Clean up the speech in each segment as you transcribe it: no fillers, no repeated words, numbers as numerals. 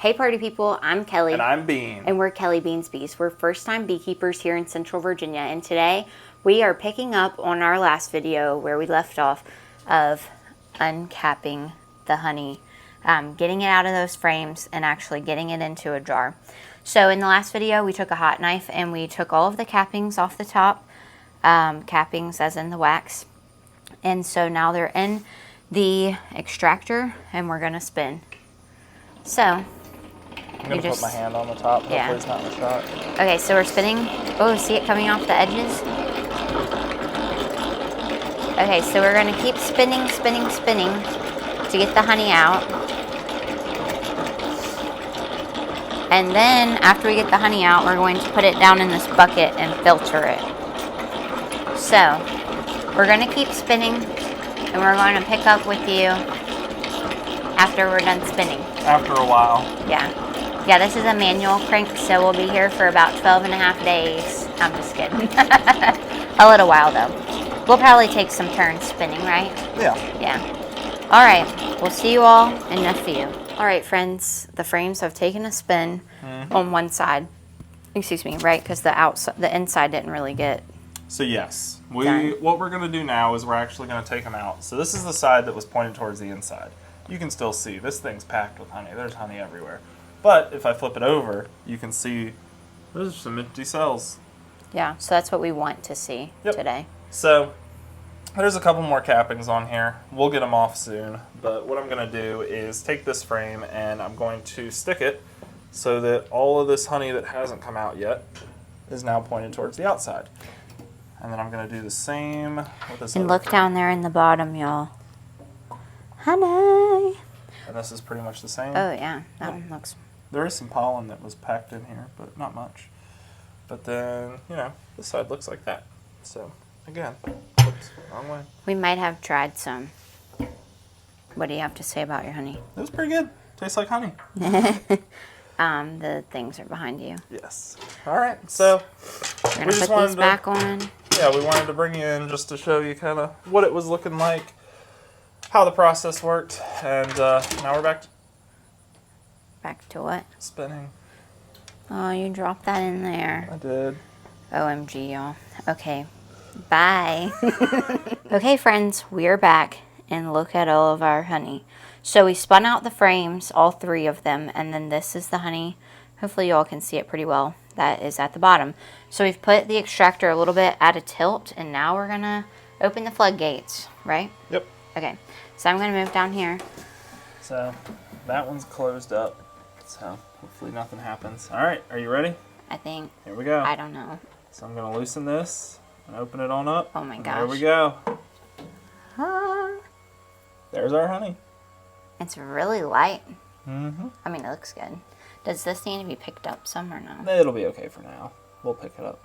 Hey party people, I'm Kelly. And I'm Bean. And we're Kelly Beans Bees. We're first-time beekeepers here in Central Virginia, and today we are picking up on our last video where we left off of uncapping the honey, getting it out of those frames and actually getting it into a jar. So in the last video we took a hot knife and we took all of the cappings off the top, cappings as in the wax, and so now they're in the extractor and we're going to spin. So I'm going to put my hand on the top. Yeah. Hopefully it's not in the shot. Okay, so we're spinning. Oh, see it coming off the edges? Okay, so we're going to keep spinning, spinning, spinning to get the honey out. And then after we get the honey out, we're going to put it down in this bucket and filter it. So we're going to keep spinning and we're going to pick up with you after we're done spinning. After a while. Yeah. Yeah, this is a manual crank, so we'll be here for about 12 and a half days. I'm just kidding. A little while, though. We'll probably take some turns spinning, right? Yeah. Yeah. All right. We'll see you all in a few. All right, friends. The frames have taken a spin on one side. Excuse me, right? Because the inside didn't really get... So yes, Done. what we're going to do now is we're actually going to take them out. So this is the side that was pointed towards the inside. You can still see this thing's packed with honey. There's honey everywhere. But if I flip it over, you can see there's some empty cells. Yeah, so that's what we want to see today. So there's a couple more cappings on here. We'll get them off soon. But what I'm going to do is take this frame and I'm going to stick it so that all of this honey that hasn't come out yet is now pointed towards the outside. And then I'm going to do the same with this And other look frame. down there in the bottom, y'all. Honey. And this is pretty much the same. Oh, yeah. That one looks... There is some pollen that was packed in here, but not much. But then, you know, this side looks like that. So, again, oops, wrong way. We might have tried some. What do you have to say about your honey? It was pretty good. Tastes like honey. The things are behind you. Yes. All right, so We're going to put these back on. Yeah, we wanted to bring you in just to show you kind of what it was looking like, how the process worked, and now we're back to Back to what? spinning. Oh, you dropped that in there. I did. OMG, y'all. Okay. Bye. Okay, friends, we're back, and look at all of our honey. So we spun out the frames, all three of them, and then this is the honey. Hopefully you all can see it pretty well. That is at the bottom. So we've put the extractor a little bit at a tilt, and now we're going to open the floodgates, right? Yep. Okay. So I'm going to move down here. So that one's closed up. So hopefully nothing happens. All right, are you ready? I think. Here we go. I don't know. So I'm going to loosen this and open it on up. Oh my And gosh. there we go. Ah, There's our honey. it's really light. Mm-hmm. I mean, it looks good. Does this need to be picked up some or no? It'll be okay for now. We'll pick it up.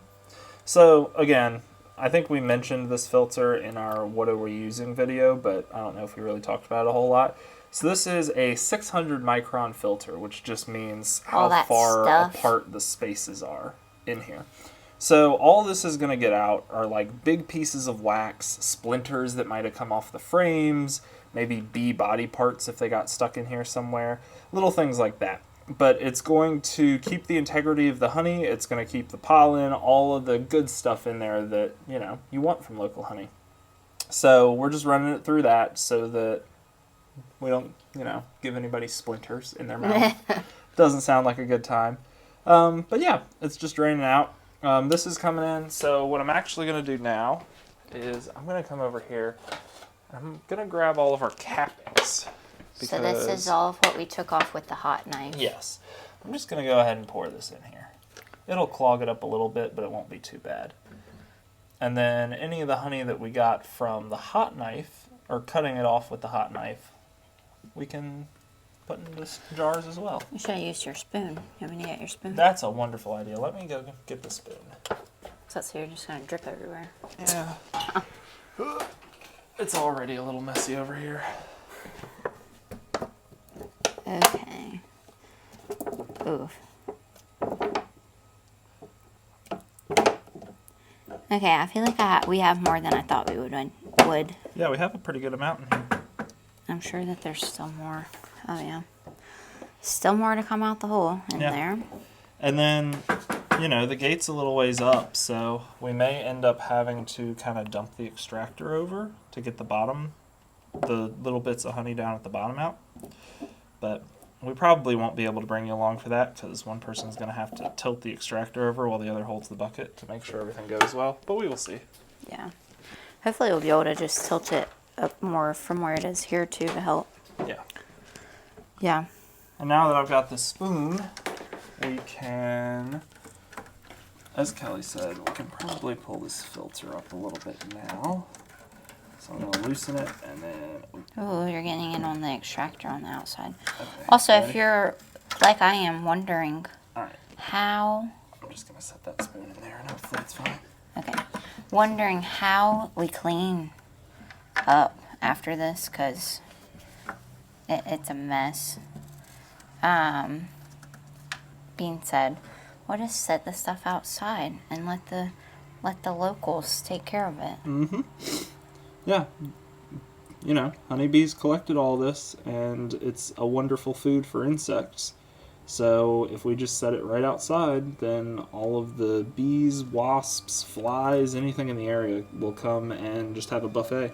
So again, I think we mentioned this filter in our what are we using video, but I don't know if we really talked about it a whole lot. So this is a 600 micron filter, which just means All how that far stuff. apart the spaces are in here. So all this is going to get out are like big pieces of wax, splinters that might have come off the frames, maybe bee body parts if they got stuck in here somewhere, little things like that. But it's going to keep the integrity of the honey, it's going to keep the pollen, all of the good stuff in there that, you know, you want from local honey. So we're just running it through that so that we don't, you know, give anybody splinters in their mouth. Doesn't sound like a good time. But yeah, it's just draining out. This is coming in, so what I'm actually going to do now is I'm going to come over here. I'm going to grab all of our cappings. So this is all of what we took off with the hot knife. Yes. I'm just going to go ahead and pour this in here. It'll clog it up a little bit, but it won't be too bad. And then any of the honey that we got from the hot knife, or cutting it off with the hot knife, we can put into jars as well. You should have used your spoon. You want me to get your spoon? That's a wonderful idea. Let me go get the spoon. So you're just going to drip everywhere. Yeah. It's already a little messy over here. Okay. Oof. Okay, I feel like we have more than I thought we would. Yeah, we have a pretty good amount in here. I'm sure that there's still more. Oh, yeah. Still more to come out the hole in Yeah. there. And then, the gate's a little ways up, so we may end up having to kind of dump the extractor over to get the little bits of honey down at the bottom out. But we probably won't be able to bring you along for that because one person's going to have to tilt the extractor over while the other holds the bucket to make sure everything goes well. But we will see. Yeah. Hopefully we'll be able to just tilt it up more from where it is here too to help. Yeah. Yeah. And now that I've got the spoon, we can, as Kelly said, we can probably pull this filter up a little bit now. So I'm going to loosen it and then... Oh, you're getting it on the extractor on the outside. Okay, Also, ready? if you're, like I am, wondering All right. how... I'm just going to set that spoon in there and hopefully it's fine. Okay. Wondering how we clean up after this, because it's a mess. Being said, we'll just set the stuff outside and let the locals take care of it. Mm-hmm. Yeah. Honeybees collected all this, and it's a wonderful food for insects. So if we just set it right outside, then all of the bees, wasps, flies, anything in the area will come and just have a buffet.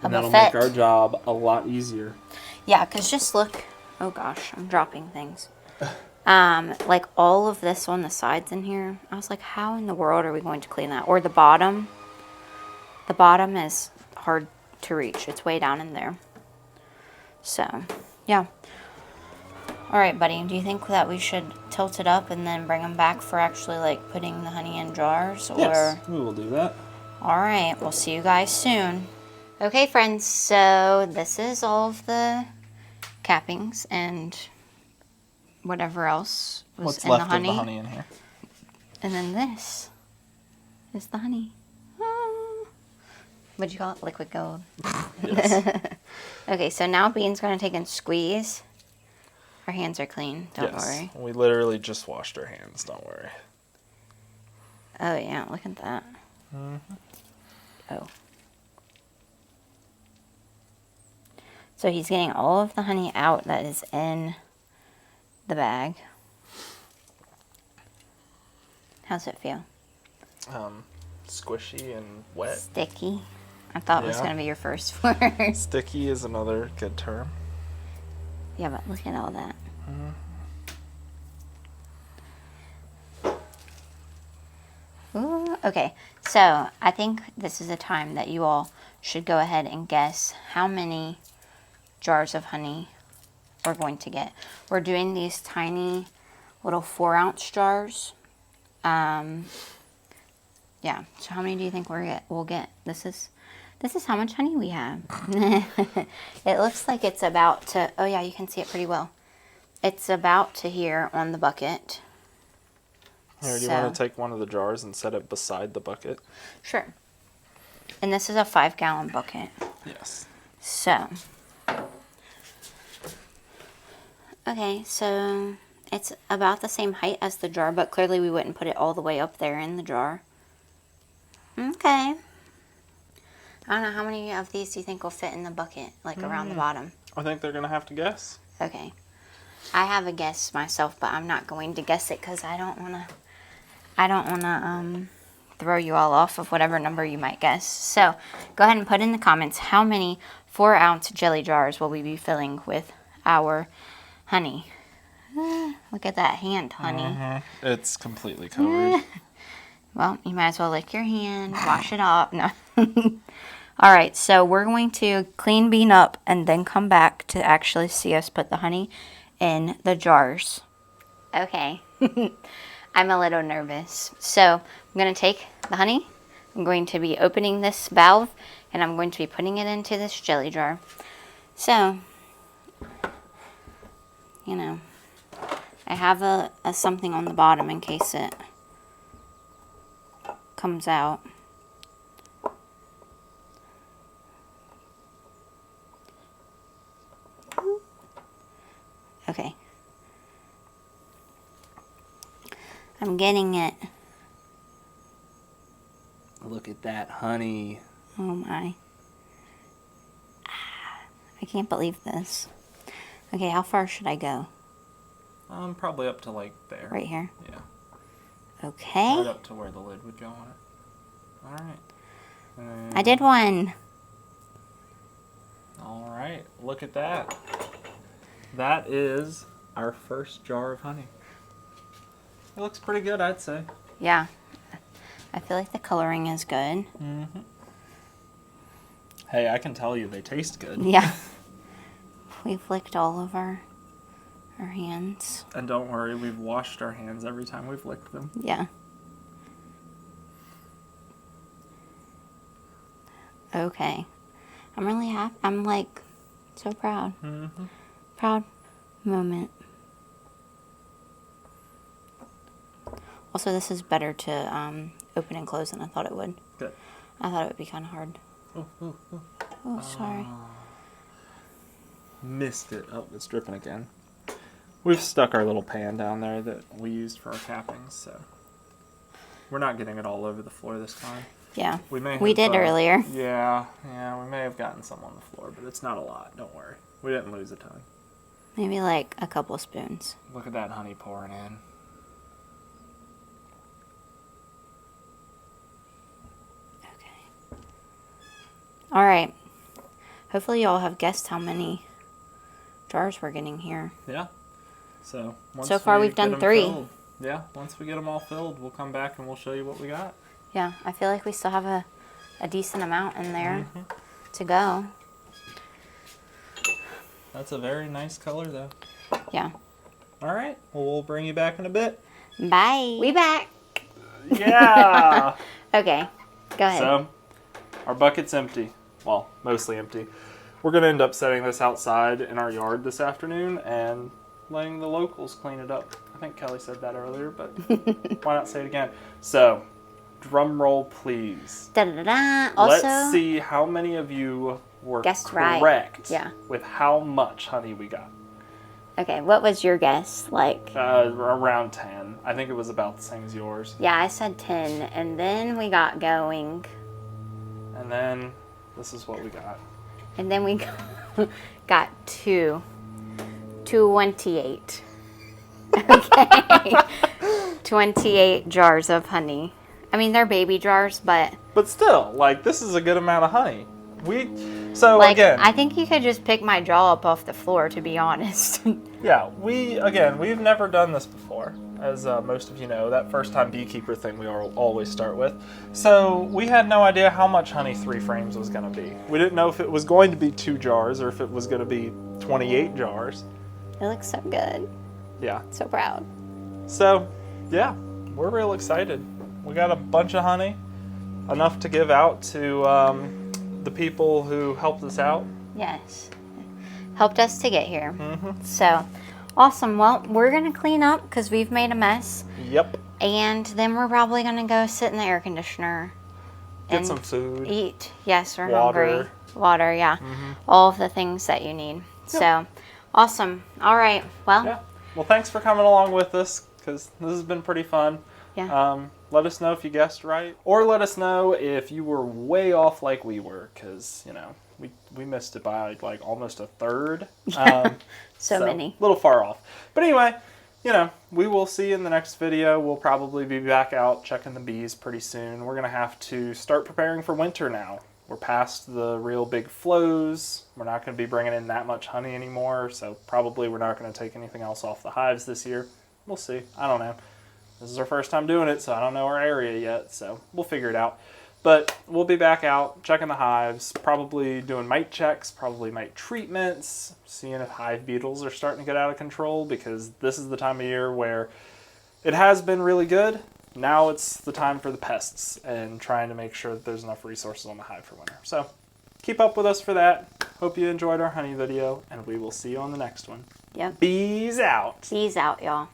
And that'll make our job a lot easier. Yeah, because just look. Oh gosh, I'm dropping things. Like all of this on the sides in here. I was like, how in the world are we going to clean that? Or the bottom. The bottom is hard to reach. It's way down in there. So, yeah. All right, buddy. Do you think that we should tilt it up and then bring them back for actually like putting the honey in jars? Yes, we will do that. All right. We'll see you guys soon. Okay, friends. So this is all of the cappings and whatever else was What's in left the honey. of the honey in here? And then this is the honey. Ah. What'd you call it? Liquid gold. Yes. Okay, so now Bean's going to take and squeeze. Our hands are clean. Don't worry. We literally just washed our hands. Don't worry. Oh, yeah. Look at that. Mm-hmm. Oh. So he's getting all of the honey out that is in the bag. How's it feel? Squishy and wet. Sticky. I thought it was Yeah. going to be your first word. Sticky is another good term. Yeah, but look at all that. Ooh, okay, so I think this is a time that you all should go ahead and guess how many jars of honey we're going to get. We're doing these tiny little 4-ounce jars. Yeah, so how many do you think we'll get? This is how much honey we have. It looks like it's about to, oh yeah, you can see it pretty well. It's about to here on the bucket. Here, do you want to take one of the jars and set it beside the bucket? Sure. And this is a 5-gallon bucket. Yes. So, okay, so it's about the same height as the jar, but clearly we wouldn't put it all the way up there in the jar. Okay. I don't know, how many of these do you think will fit in the bucket, like around the bottom? I think they're going to have to guess. Okay. I have a guess myself, but I'm not going to guess it because I don't want to throw you all off of whatever number you might guess. So go ahead and put in the comments how many 4-ounce jelly jars will we be filling with our honey. Look at that hand, honey. It's completely covered. Well, you might as well lick your hand, wash it off. No. All right, so we're going to clean Bean up and then come back to actually see us put the honey in the jars. Okay. I'm a little nervous. So I'm going to take the honey. I'm going to be opening this valve and I'm going to be putting it into this jelly jar. So, you know, I have a something on the bottom in case it comes out. Okay. I'm getting it. Look at that honey. Oh my. I can't believe this. Okay, how far should I go? Probably up to like there. Right here. Yeah. Okay. Right up to where the lid would go on it. All right. I did one. All right. Look at that. That is our first jar of honey. It looks pretty good, I'd say. Yeah. I feel like the coloring is good. Mm-hmm. Hey, I can tell you they taste good. Yeah. We've licked all of our hands. And don't worry, we've washed our hands every time we've licked them. Yeah. Okay. I'm really happy. I'm like so proud. Mm-hmm. Proud moment. Also, this is better to open and close than I thought it would. Good. I thought it would be kind of hard. Oh, oh, oh. Oh, sorry. Missed it. Oh, it's dripping again. We've stuck our little pan down there that we used for our cappings, so we're not getting it all over the floor this time. Yeah. We did earlier. Yeah, we may have gotten some on the floor, but it's not a lot. Don't worry. We didn't lose a ton. Maybe like a couple spoons. Look at that honey pouring in. Okay. All right. Hopefully y'all have guessed how many jars we're getting here. Yeah. So so far we've done 3. Filled, yeah. Once we get them all filled, we'll come back and we'll show you what we got. Yeah. I feel like we still have a decent amount in there to go. That's a very nice color, though. Yeah. All right. Well, we'll bring you back in a bit. Bye. We back. Yeah. Okay. Go ahead. So, our bucket's empty. Well, mostly empty. We're going to end up setting this outside in our yard this afternoon and letting the locals clean it up. I think Kelly said that earlier, but why not say it again? So, drum roll, please. Da-da-da-da. Also, let's see how many of you were guessed correct right. Yeah. with how much honey we got. Okay, what was your guess? Like around 10. I think it was about the same as yours. Yeah, I said 10, and then we got going. And then this is what we got. And then we got 28. Okay. 28 jars of honey. I mean, they're baby jars, but still, like, this is a good amount of honey. So like, again, I think you could just pick my jaw up off the floor, to be honest. yeah, we've never done this before, as most of you know. That first time beekeeper thing we always start with. So we had no idea how much honey 3 frames was going to be. We didn't know if it was going to be 2 jars or if it was going to be 28 jars. It looks so good. Yeah. So proud. So, yeah, we're real excited. We got a bunch of honey, enough to give out to the people who helped us out. Yes. Helped us to get here. Mm-hmm. So, awesome. Well, we're going to clean up because we've made a mess. Yep. And then we're probably going to go sit in the air conditioner. Get and some food. Eat. Yes, we're Water. hungry. Water, yeah. Mm-hmm. All of the things that you need. Yep. So, awesome. All right. Well. Yeah. Well, thanks for coming along with us, because this has been pretty fun. Yeah. Let us know if you guessed right, or let us know if you were way off like we were, because, you know, we missed it by like almost a third. So many. A little far off. But anyway, you know, we will see you in the next video. We'll probably be back out checking the bees pretty soon. We're going to have to start preparing for winter now. We're past the real big flows. We're not going to be bringing in that much honey anymore, so probably we're not going to take anything else off the hives this year. We'll see. I don't know. This is our first time doing it, so I don't know our area yet, so we'll figure it out. But we'll be back out checking the hives, probably doing mite checks, probably mite treatments, seeing if hive beetles are starting to get out of control, because this is the time of year where it has been really good. Now it's the time for the pests and trying to make sure that there's enough resources on the hive for winter. So keep up with us for that. Hope you enjoyed our honey video, and we will see you on the next one. Yep. Bees out. Bees out, y'all.